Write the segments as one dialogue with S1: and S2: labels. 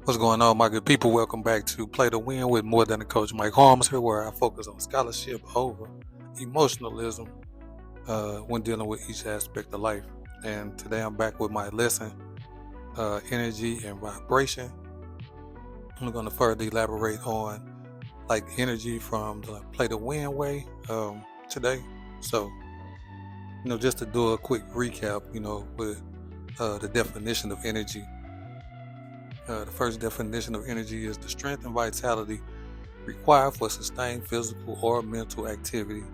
S1: What's going on, my good people? Welcome back to Play2Win with More Than a Coach. Mike Holmes here, where I focus on scholarship over emotionalism when dealing with each aspect of life. And today I'm back with my lesson, energy and vibration. I'm going to further elaborate on like energy from the Play2Win way today. So, just to do a quick recap, with the definition of energy. The first definition of energy is the strength and vitality required for sustained physical or mental activity.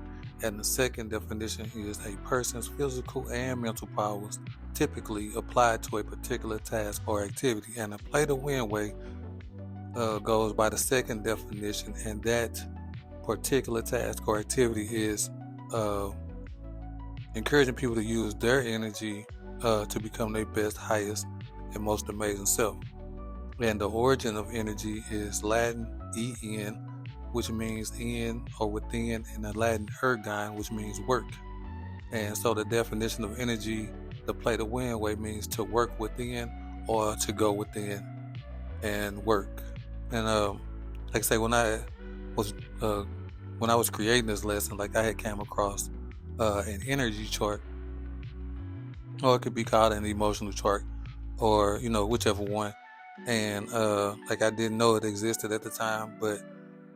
S1: And the second definition is a person's physical and mental powers typically applied to a particular task or activity. And the Play2Win way goes by the second definition, and that particular task or activity is encouraging people to use their energy to become their best, highest, and most amazing self. And the origin of energy is Latin en, which means in or within, and the Latin ergon, which means work. And so the definition of energy, the Play2Win way, means to work within or to go within and work. And like I say, when I was creating this lesson, like I had came across an energy chart, or it could be called an emotional chart, or whichever one. And like I didn't know it existed at the time, but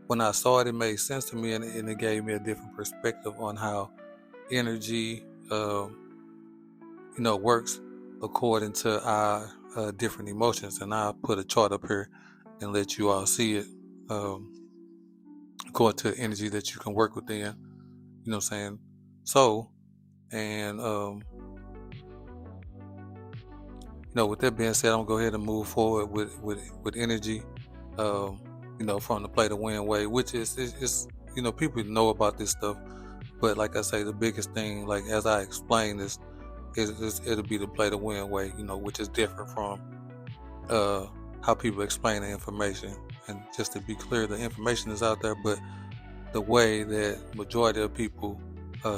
S1: when I saw it, it made sense to me, and it gave me a different perspective on how energy works according to our different emotions. And I'll put a chart up here and let you all see it according to the energy that you can work within. You know what I'm saying? So, and with that being said, I'm gonna go ahead and move forward with energy, from the Play2Win way, which is people know about this stuff, but like I say, the biggest thing, like as I explain this, is it'll be the Play2Win way, which is different from how people explain the information. And just to be clear, the information is out there, but the way that majority of people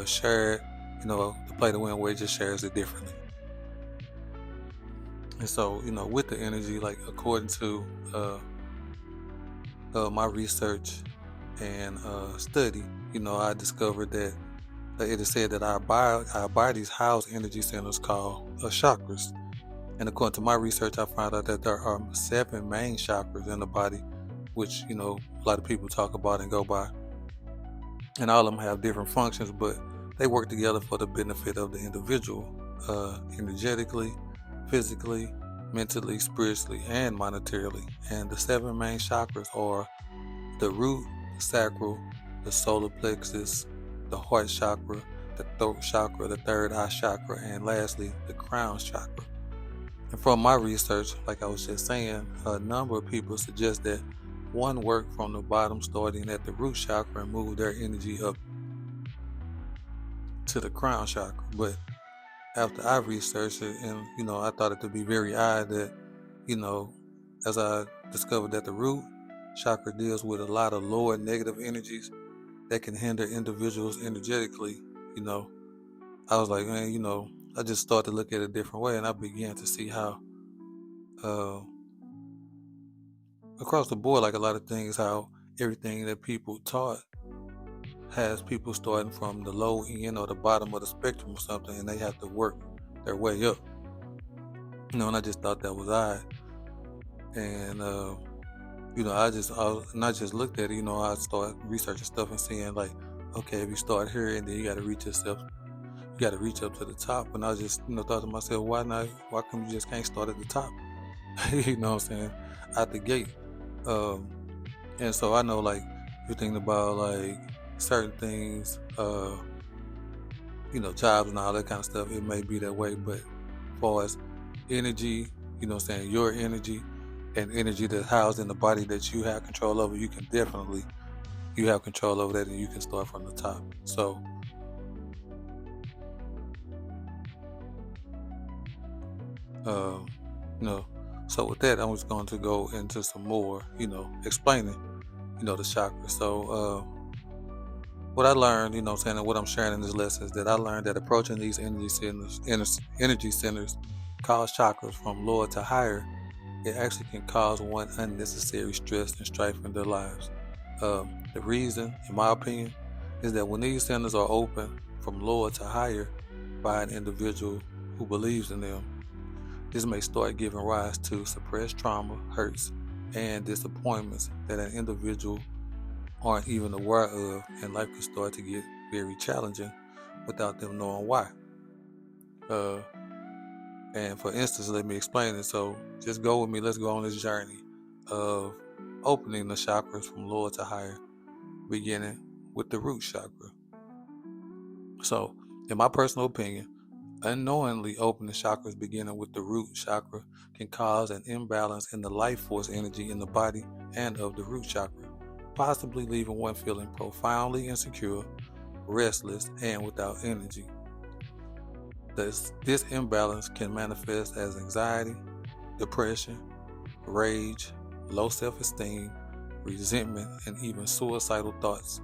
S1: share it, the Play2Win way just shares it differently. And so, with the energy, like according to my research and study, I discovered that it is said that our bodies house energy centers called chakras. And according to my research, I found out that there are 7 main chakras in the body, which, a lot of people talk about and go by. And all of them have different functions, but they work together for the benefit of the individual, energetically, physically, mentally, spiritually, and monetarily. And the 7 main chakras are the root, the sacral, the solar plexus, the heart chakra, the throat chakra, the third eye chakra, and lastly, the crown chakra. And from my research, like I was just saying, a number of people suggest that one work from the bottom, starting at the root chakra, and move their energy up to the crown chakra. But after I researched it, and I thought it to be very odd that, as I discovered that the root chakra deals with a lot of lower negative energies that can hinder individuals energetically. I was like, man, I just started to look at it a different way, and I began to see how across the board, like a lot of things, how everything that people taught has people starting from the low end or the bottom of the spectrum or something, and they have to work their way up. And I just thought that was odd. And I just looked at it. I started researching stuff and seeing like, okay, if you start here and then you got to reach yourself, you got to reach up to the top. And I just thought to myself, why not? Why come you just can't start at the top? You know what I'm saying? Out the gate. And so I know, like, you're thinking about like certain things, jobs and all that kind of stuff, it may be that way, but as far as energy, your energy and energy that's housed in the body that you have control over, you have control over that, and you can start from the top. So so with that, I'm just going to go into some more, explaining, the chakras. So what I learned, and what I'm sharing in this lesson is that I learned that approaching these energy centers called chakras from lower to higher it actually can cause one unnecessary stress and strife in their lives. The reason, in my opinion, is that when these centers are open from lower to higher by an individual who believes in them, this may start giving rise to suppressed trauma, hurts, and disappointments that an individual aren't even aware of, and life can start to get very challenging without them knowing why. Uh, and for instance, let me explain it. So just go with me. Let's go on this journey of opening the chakras from lower to higher, beginning with the root chakra. So, in my personal opinion, unknowingly opening chakras beginning with the root chakra can cause an imbalance in the life force energy in the body and of the root chakra, possibly leaving one feeling profoundly insecure, restless, and without energy. This imbalance can manifest as anxiety, depression, rage, low self-esteem, resentment, and even suicidal thoughts.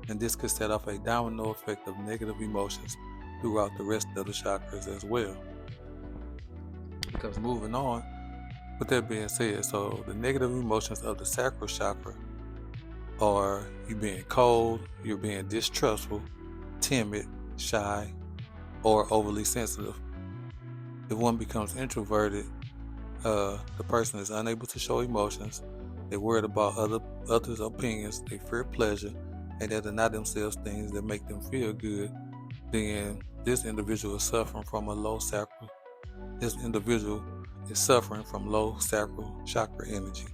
S1: And this could set off a domino effect of negative emotions throughout the rest of the chakras as well. Because moving on, with that being said, so the negative emotions of the sacral chakra are you being cold, you're being distrustful, timid, shy, or overly sensitive. If one becomes introverted, the person is unable to show emotions, they're worried about others' opinions, they fear pleasure, and they deny themselves things that make them feel good, then this individual is suffering from a low sacral. This individual is suffering from low sacral chakra energy.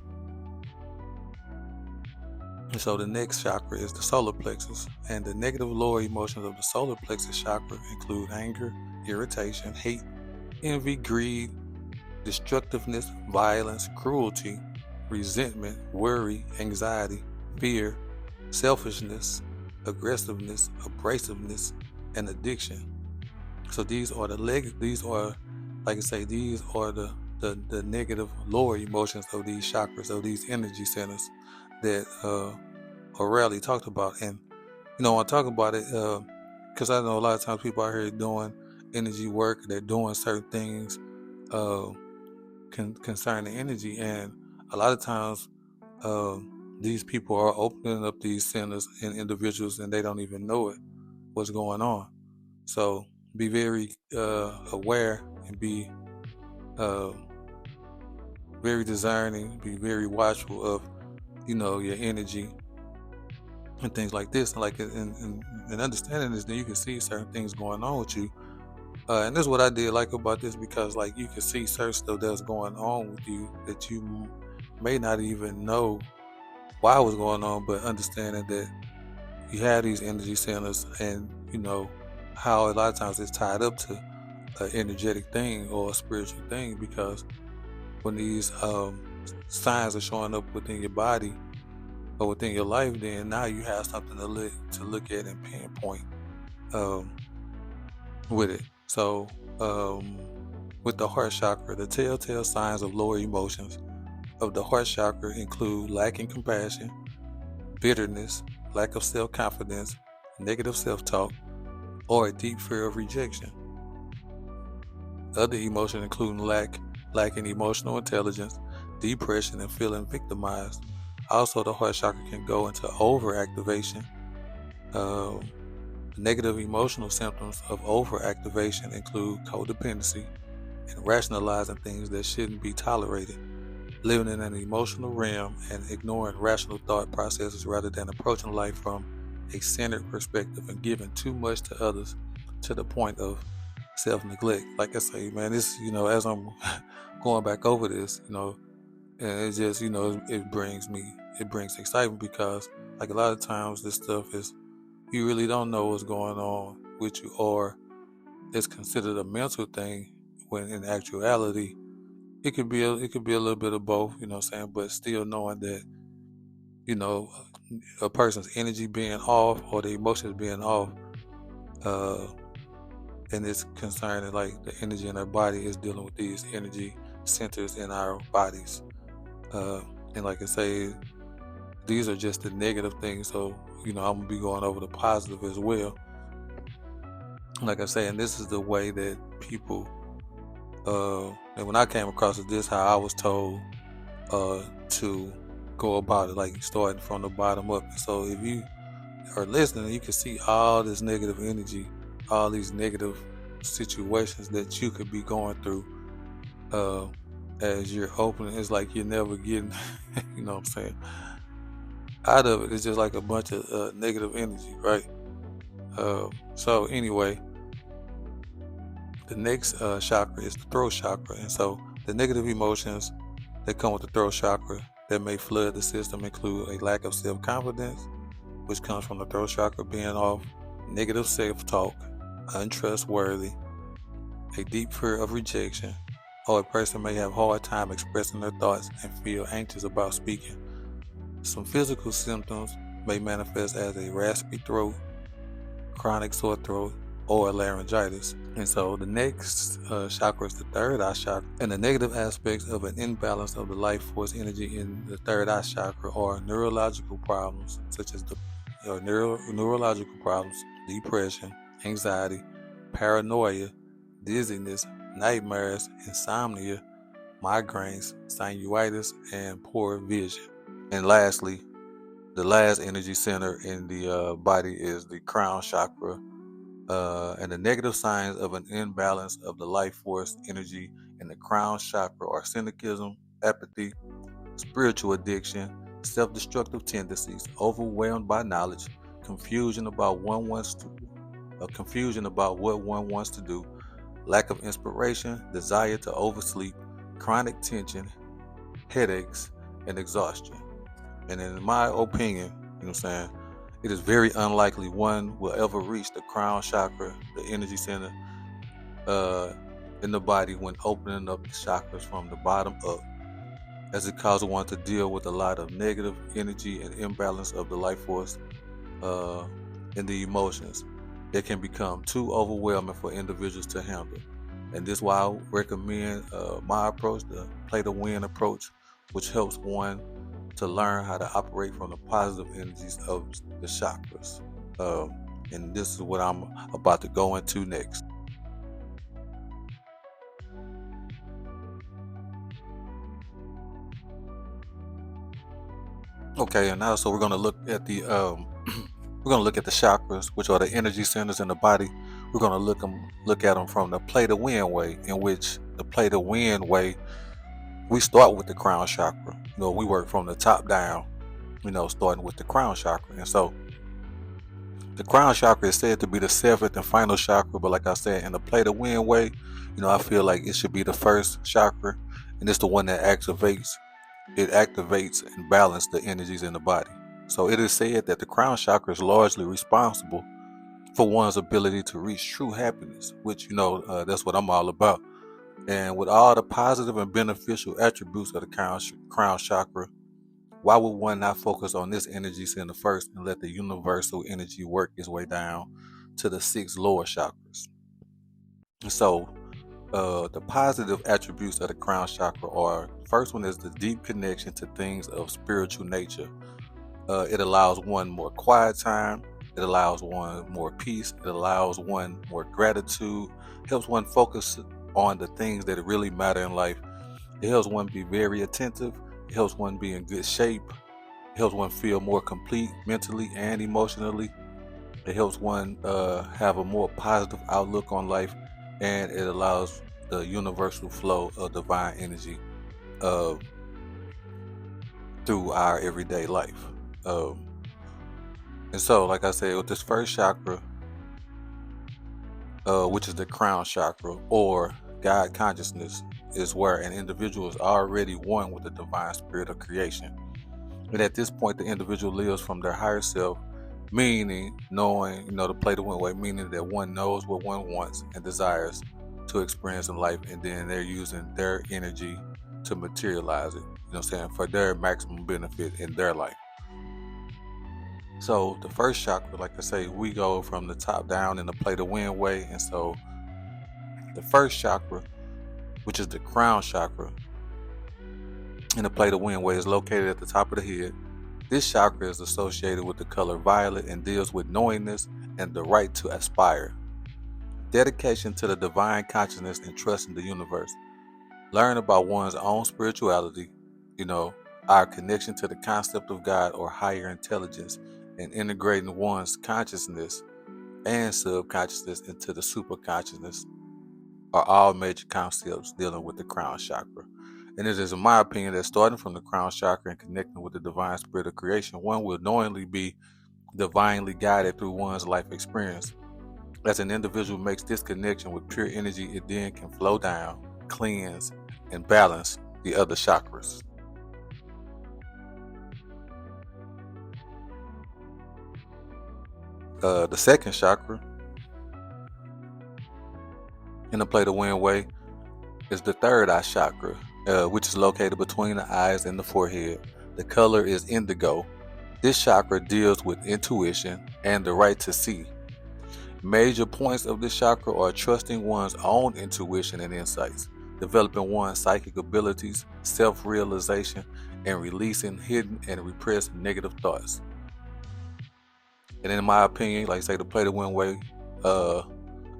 S1: And so the next chakra is the solar plexus, and the negative lower emotions of the solar plexus chakra include anger, irritation, hate, envy, greed, destructiveness, violence, cruelty, resentment, worry, anxiety, fear, selfishness, aggressiveness, abrasiveness, and addiction. So these are these are, like I say, these are the negative lower emotions of these chakras, of these energy centers that are rarely talked about. And when I talk about it, because I know a lot of times people out here doing energy work, they're doing certain things concerning energy, and a lot of times these people are opening up these centers in individuals and they don't even know it, what's going on. So be very aware and be uh, very discerning, be very watchful of your energy and things like this. Like and understanding this, then you can see certain things going on with you. And this is what I did like about this, because like you can see certain stuff that's going on with you that you may not even know why it was going on, but understanding that you have these energy centers, and how a lot of times it's tied up to an energetic thing or a spiritual thing, because when these signs are showing up within your body or within your life, then now you have something to look at and pinpoint with it. So with the heart chakra, the telltale signs of lower emotions of the heart chakra include lacking compassion, bitterness, lack of self-confidence, negative self-talk, or a deep fear of rejection. Other emotions include lacking emotional intelligence, depression, and feeling victimized. Also, the heart chakra can go into overactivation. Negative emotional symptoms of overactivation include codependency and rationalizing things that shouldn't be tolerated, living in an emotional realm and ignoring rational thought processes rather than approaching life from a centered perspective, and giving too much to others to the point of self-neglect. Like I say, man, this, as I'm going back over this, and it just, it brings excitement, because like a lot of times this stuff is, you really don't know what's going on with you, or it's considered a mental thing, when in actuality it could be a little bit of both, you know what I'm saying? But still knowing that, a person's energy being off or the emotions being off, and it's concerning like the energy in our body is dealing with these energy centers in our bodies. And like I say, these are just the negative things. So, I'm gonna be going over the positive as well. Like I say, and this is the way that people, And when I came across it, this how I was told to go about it, like starting from the bottom up. So if you are listening, you can see all this negative energy, all these negative situations that you could be going through as you're opening. It's like you're never getting, you know what I'm saying, out of it. It's just like a bunch of negative energy, right? So anyway, the next chakra is the throat chakra. And so the negative emotions that come with the throat chakra that may flood the system include a lack of self-confidence, which comes from the throat chakra being off, negative self-talk, untrustworthy, a deep fear of rejection, or a person may have a hard time expressing their thoughts and feel anxious about speaking. Some physical symptoms may manifest as a raspy throat, chronic sore throat, or laryngitis. And so the next chakra is the third eye chakra. And the negative aspects of an imbalance of the life force energy in the third eye chakra are neurological problems, such as neurological problems, depression, anxiety, paranoia, dizziness, nightmares, insomnia, migraines, sinusitis, and poor vision. And lastly, the last energy center in the body is the crown chakra. And the negative signs of an imbalance of the life force energy in the crown chakra are cynicism, apathy, spiritual addiction, self-destructive tendencies, overwhelmed by knowledge, confusion about what one wants to do, lack of inspiration, desire to oversleep, chronic tension, headaches, and exhaustion. And in my opinion, you know what I'm saying, it is very unlikely one will ever reach the crown chakra, the energy center in the body, when opening up the chakras from the bottom up, as it causes one to deal with a lot of negative energy and imbalance of the life force and the emotions. It can become too overwhelming for individuals to handle. And this is why I recommend my approach, the Play2Win approach, which helps one to learn how to operate from the positive energies of the chakras. And this is what I'm about to go into next. Okay, and now so we're going to look at the chakras, which are the energy centers in the body. We're going to look at them from the Play2Win way, in which the Play2Win way, we start with the crown chakra. You know, we work from the top down, you know, starting with the crown chakra. And so the crown chakra is said to be the seventh and final chakra, but like I said, in the Play2Win way, you know, I feel like it should be the first chakra, and it's the one that activates and balances the energies in the body. So it is said that the crown chakra is largely responsible for one's ability to reach true happiness, which, you know, that's what I'm all about. And with all the positive and beneficial attributes of the crown chakra, why would one not focus on this energy center first and let the universal energy work its way down to the 6 lower chakras? And so the positive attributes of the crown chakra are, first one is the deep connection to things of spiritual nature. It allows one more quiet time. It allows one more peace. It allows one more gratitude. Helps one focus on the things that really matter in life. It helps one be very attentive. It helps one be in good shape. It helps one feel more complete mentally and emotionally. It helps one have a more positive outlook on life, and it allows the universal flow of divine energy through our everyday life. And so, like I said, with this first chakra, which is the crown chakra or God consciousness, is where an individual is already one with the divine spirit of creation. And at this point, the individual lives from their higher self, meaning knowing, you know, the Play2Win way, meaning that one knows what one wants and desires to experience in life, and then they're using their energy to materialize it, you know what I'm saying, for their maximum benefit in their life. So the first chakra, like I say, we go from the top down in the Play2Win way. And so the first chakra, which is the crown chakra in the Play2Win way, is located at the top of the head. This chakra is associated with the color violet and deals with knowingness and the right to aspire, dedication to the divine consciousness, and trust in the universe. Learn about one's own spirituality, you know, our connection to the concept of God or higher intelligence, and integrating one's consciousness and subconsciousness into the superconsciousness are all major concepts dealing with the crown chakra. And it is in my opinion that starting from the crown chakra and connecting with the divine spirit of creation, one will knowingly be divinely guided through one's life experience. As an individual makes this connection with pure energy, it then can flow down, cleanse, and balance the other chakras. The second chakra, in the Play2Win way, is the third eye chakra, which is located between the eyes and the forehead. The color is indigo. This chakra deals with intuition and the right to see. Major points of this chakra are trusting one's own intuition and insights, developing one's psychic abilities, self-realization, and releasing hidden and repressed negative thoughts. And in my opinion, like I say, the Play2Win way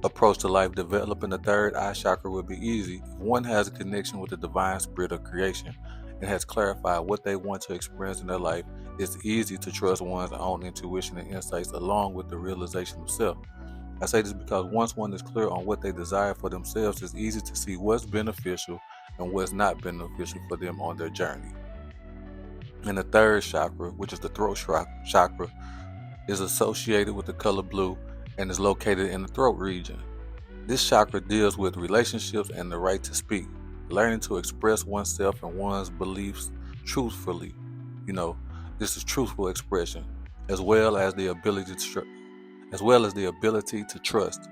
S1: approach to life, developing the third eye chakra would be easy if one has a connection with the divine spirit of creation and has clarified what they want to experience in their life. It's easy to trust one's own intuition and insights along with the realization of self. I say this because once one is clear on what they desire for themselves, it's easy to see what's beneficial and what's not beneficial for them on their journey. And the third chakra, which is the throat chakra, is associated with the color blue and is located in the throat region. This chakra deals with relationships and the right to speak, learning to express oneself and one's beliefs truthfully. This is truthful expression, as well as the ability to trust.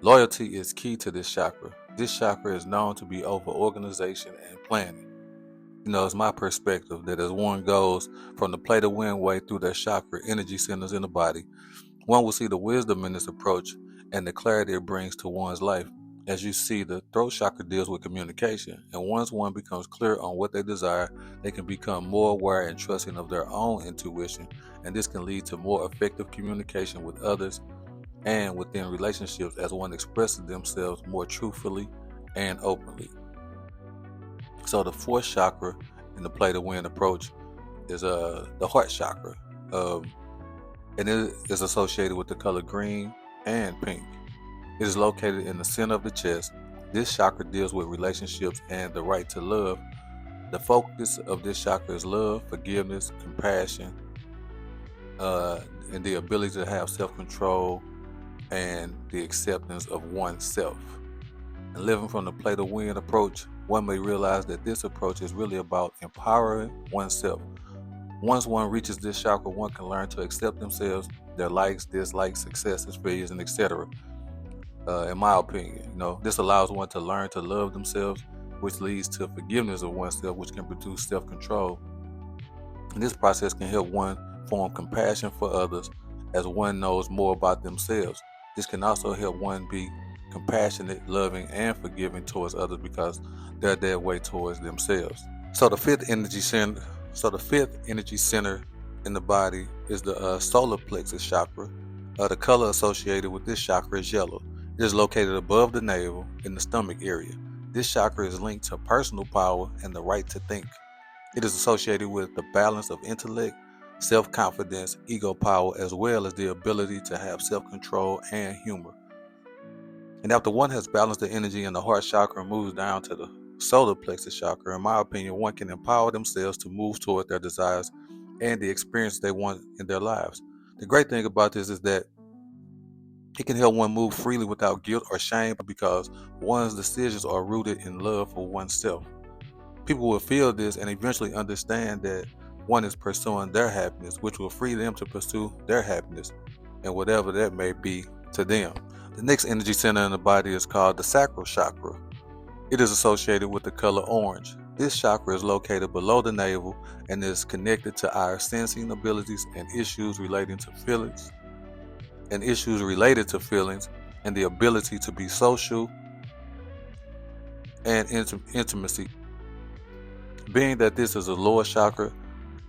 S1: Loyalty is key to this chakra. This chakra is known to be over organization and planning. It's my perspective that as one goes from the Play2Win way through their chakra energy centers in the body, one will see the wisdom in this approach and the clarity it brings to one's life. As you see, the throat chakra deals with communication, and once one becomes clear on what they desire, they can become more aware and trusting of their own intuition, and this can lead to more effective communication with others and within relationships as one expresses themselves more truthfully and openly. So the fourth chakra in the Play2Win approach is the heart chakra, and it is associated with the color green and pink. It is located in the center of the chest. This chakra deals with relationships and the right to love. The focus of this chakra is love, forgiveness, compassion, and the ability to have self-control and the acceptance of oneself. And living from the Play2Win approach, one may realize that this approach is really about empowering oneself. Once one reaches this chakra, one can learn to accept themselves, their likes, dislikes, successes, failures, and etc. In my opinion, this allows one to learn to love themselves, which leads to forgiveness of oneself, which can produce self-control. And this process can help one form compassion for others as one knows more about themselves. This can also help one be compassionate, loving, and forgiving towards others because they're their way towards themselves. So the fifth energy center in the body is the solar plexus chakra. The color associated with this chakra is yellow. It is located above the navel in the stomach area. This chakra is linked to personal power and the right to think. It is associated with the balance of intellect, self-confidence, ego power, as well as the ability to have self-control and humor. And after one has balanced the energy in the heart chakra and moves down to the solar plexus chakra, in my opinion, one can empower themselves to move toward their desires and the experience they want in their lives. The great thing about this is that it can help one move freely without guilt or shame because one's decisions are rooted in love for oneself. People will feel this and eventually understand that one is pursuing their happiness, which will free them to pursue their happiness and whatever that may be to them. The next energy center in the body is called the sacral chakra. It is associated with the color orange. This chakra is located below the navel and is connected to our sensing abilities and issues related to feelings and the ability to be social and intimacy. Being that this is a lower chakra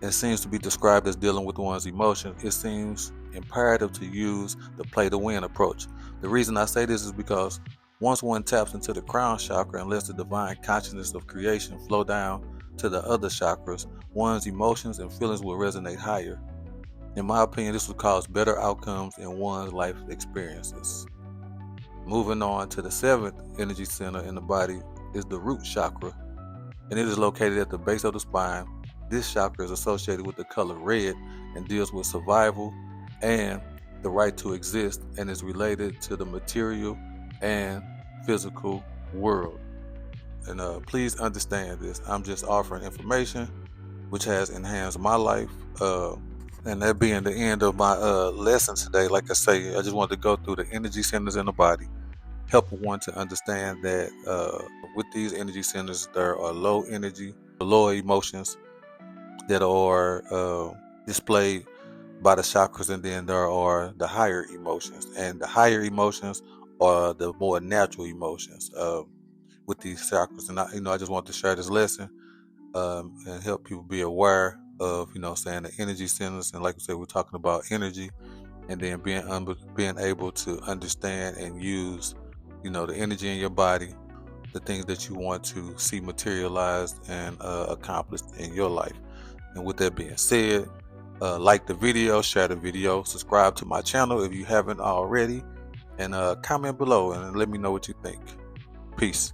S1: and seems to be described as dealing with one's emotions, it seems imperative to use the Play2Win approach. The reason I say this is because Once one taps into the crown chakra and lets the divine consciousness of creation flow down to the other chakras, one's emotions and feelings will resonate higher. In my opinion, this will cause better outcomes in one's life experiences. Moving on to the seventh energy center in the body is the root chakra, and it is located at the base of the spine. This chakra is associated with the color red and deals with survival and the right to exist, and is related to the material and physical world. And please understand this. I'm just offering information which has enhanced my life. And that being the end of my lesson today, like I say, I just wanted to go through the energy centers in the body, help one to understand that with these energy centers, there are low energy, low emotions that are displayed by the chakras, and then there are the higher emotions, and the higher emotions are the more natural emotions with these chakras. And I just want to share this lesson and help people be aware of, saying the energy centers. And like I said, we're talking about energy, and then being able to understand and use, the energy in your body, the things that you want to see materialized and accomplished in your life. And with that being said, like the video, share the video, subscribe to my channel if you haven't already, and comment below and let me know what you think. Peace.